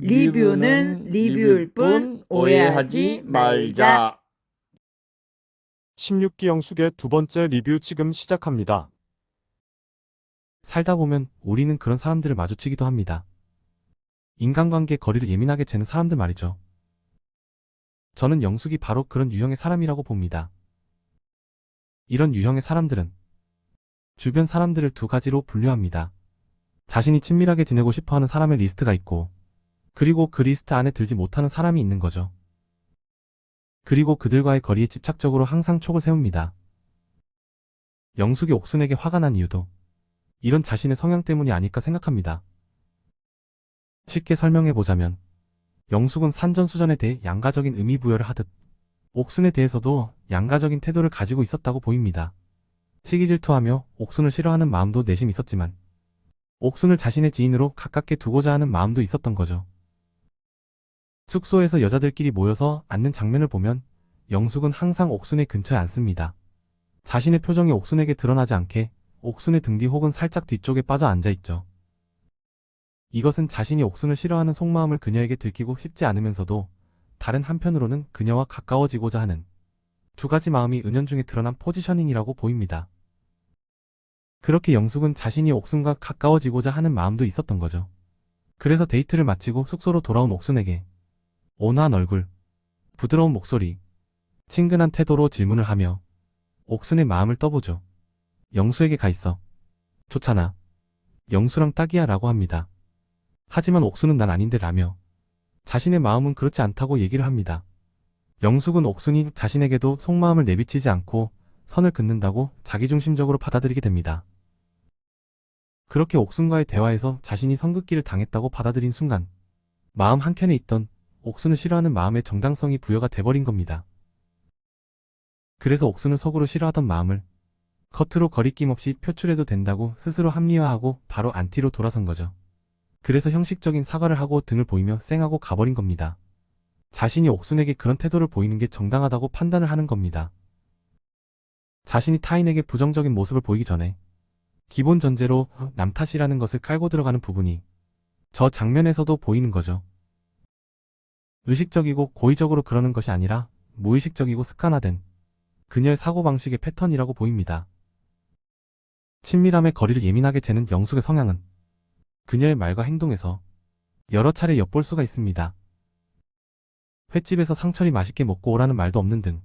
리뷰는 리뷰일 뿐 오해하지 말자. 16기 영숙의 두 번째 리뷰 지금 시작합니다. 살다 보면 우리는 그런 사람들을 마주치기도 합니다. 인간관계 거리를 예민하게 재는 사람들 말이죠. 저는 영숙이 바로 그런 유형의 사람이라고 봅니다. 이런 유형의 사람들은 주변 사람들을 두 가지로 분류합니다. 자신이 친밀하게 지내고 싶어하는 사람의 리스트가 있고, 그리고 그 리스트 안에 들지 못하는 사람이 있는 거죠. 그리고 그들과의 거리에 집착적으로 항상 촉을 세웁니다. 영숙이 옥순에게 화가 난 이유도 이런 자신의 성향 때문이 아닐까 생각합니다. 쉽게 설명해보자면 영숙은 산전수전에 대해 양가적인 의미부여를 하듯 옥순에 대해서도 양가적인 태도를 가지고 있었다고 보입니다. 시기질투하며 옥순을 싫어하는 마음도 내심 있었지만 옥순을 자신의 지인으로 가깝게 두고자 하는 마음도 있었던 거죠. 숙소에서 여자들끼리 모여서 앉는 장면을 보면 영숙은 항상 옥순의 근처에 앉습니다. 자신의 표정이 옥순에게 드러나지 않게 옥순의 등 뒤 혹은 살짝 뒤쪽에 빠져 앉아있죠. 이것은 자신이 옥순을 싫어하는 속마음을 그녀에게 들키고 싶지 않으면서도 다른 한편으로는 그녀와 가까워지고자 하는 두 가지 마음이 은연중에 드러난 포지셔닝이라고 보입니다. 그렇게 영숙은 자신이 옥순과 가까워지고자 하는 마음도 있었던 거죠. 그래서 데이트를 마치고 숙소로 돌아온 옥순에게 온화한 얼굴, 부드러운 목소리, 친근한 태도로 질문을 하며 옥순의 마음을 떠보죠. 영수에게 가 있어. 좋잖아. 영수랑 딱이야 라고 합니다. 하지만 옥순은 난 아닌데 라며 자신의 마음은 그렇지 않다고 얘기를 합니다. 영숙은 옥순이 자신에게도 속마음을 내비치지 않고 선을 긋는다고 자기중심적으로 받아들이게 됩니다. 그렇게 옥순과의 대화에서 자신이 선긋기를 당했다고 받아들인 순간 마음 한켠에 있던 옥순을 싫어하는 마음의 정당성이 부여가 돼버린 겁니다. 그래서 옥순을 속으로 싫어하던 마음을 겉으로 거리낌 없이 표출해도 된다고 스스로 합리화하고 바로 안티로 돌아선 거죠. 그래서 형식적인 사과를 하고 등을 보이며 쌩하고 가버린 겁니다. 자신이 옥순에게 그런 태도를 보이는 게 정당하다고 판단을 하는 겁니다. 자신이 타인에게 부정적인 모습을 보이기 전에 기본 전제로 남 탓이라는 것을 깔고 들어가는 부분이 저 장면에서도 보이는 거죠. 의식적이고 고의적으로 그러는 것이 아니라 무의식적이고 습관화된 그녀의 사고방식의 패턴이라고 보입니다. 친밀함의 거리를 예민하게 재는 영숙의 성향은 그녀의 말과 행동에서 여러 차례 엿볼 수가 있습니다. 횟집에서 상철이 맛있게 먹고 오라는 말도 없는 등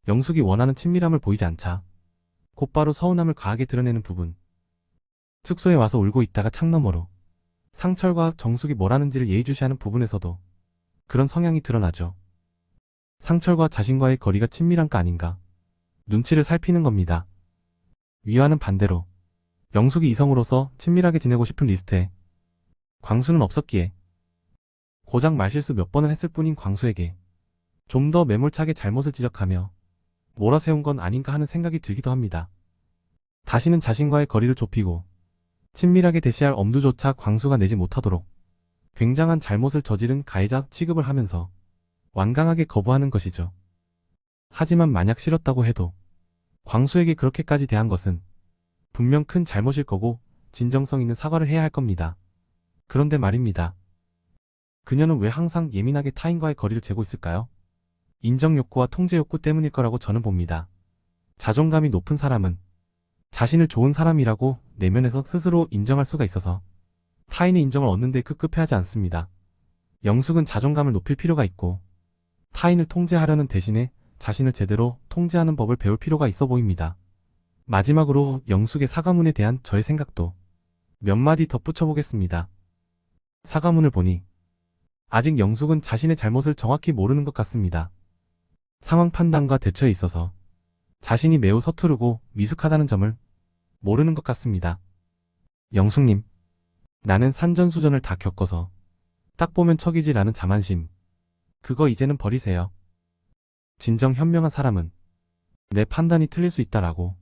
영숙이 원하는 친밀함을 보이지 않자 곧바로 서운함을 과하게 드러내는 부분, 숙소에 와서 울고 있다가 창너머로 상철과 정숙이 뭘 하는지를 예의주시하는 부분에서도 그런 성향이 드러나죠. 상철과 자신과의 거리가 친밀한가 아닌가 눈치를 살피는 겁니다. 위와는 반대로 영숙이 이성으로서 친밀하게 지내고 싶은 리스트에 광수는 없었기에 고작 말실수 몇 번을 했을 뿐인 광수에게 좀 더 매몰차게 잘못을 지적하며 몰아세운 건 아닌가 하는 생각이 들기도 합니다. 다시는 자신과의 거리를 좁히고 친밀하게 대시할 엄두조차 광수가 내지 못하도록 굉장한 잘못을 저지른 가해자 취급을 하면서 완강하게 거부하는 것이죠. 하지만 만약 싫었다고 해도 광수에게 그렇게까지 대한 것은 분명 큰 잘못일 거고 진정성 있는 사과를 해야 할 겁니다. 그런데 말입니다. 그녀는 왜 항상 예민하게 타인과의 거리를 재고 있을까요? 인정욕구와 통제욕구 때문일 거라고 저는 봅니다. 자존감이 높은 사람은 자신을 좋은 사람이라고 내면에서 스스로 인정할 수가 있어서 타인의 인정을 얻는 데 급급해하지 않습니다. 영숙은 자존감을 높일 필요가 있고 타인을 통제하려는 대신에 자신을 제대로 통제하는 법을 배울 필요가 있어 보입니다. 마지막으로 영숙의 사과문에 대한 저의 생각도 몇 마디 덧붙여 보겠습니다. 사과문을 보니 아직 영숙은 자신의 잘못을 정확히 모르는 것 같습니다. 상황 판단과 대처에 있어서 자신이 매우 서투르고 미숙하다는 점을 모르는 것 같습니다. 영숙님, 나는 산전수전을 다 겪어서 딱 보면 척이지라는 자만심, 그거 이제는 버리세요. 진정 현명한 사람은 내 판단이 틀릴 수 있다라고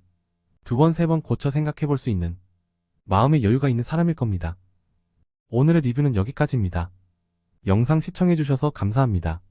두 번, 세 번 고쳐 생각해 볼 수 있는 마음의 여유가 있는 사람일 겁니다. 오늘의 리뷰는 여기까지입니다. 영상 시청해 주셔서 감사합니다.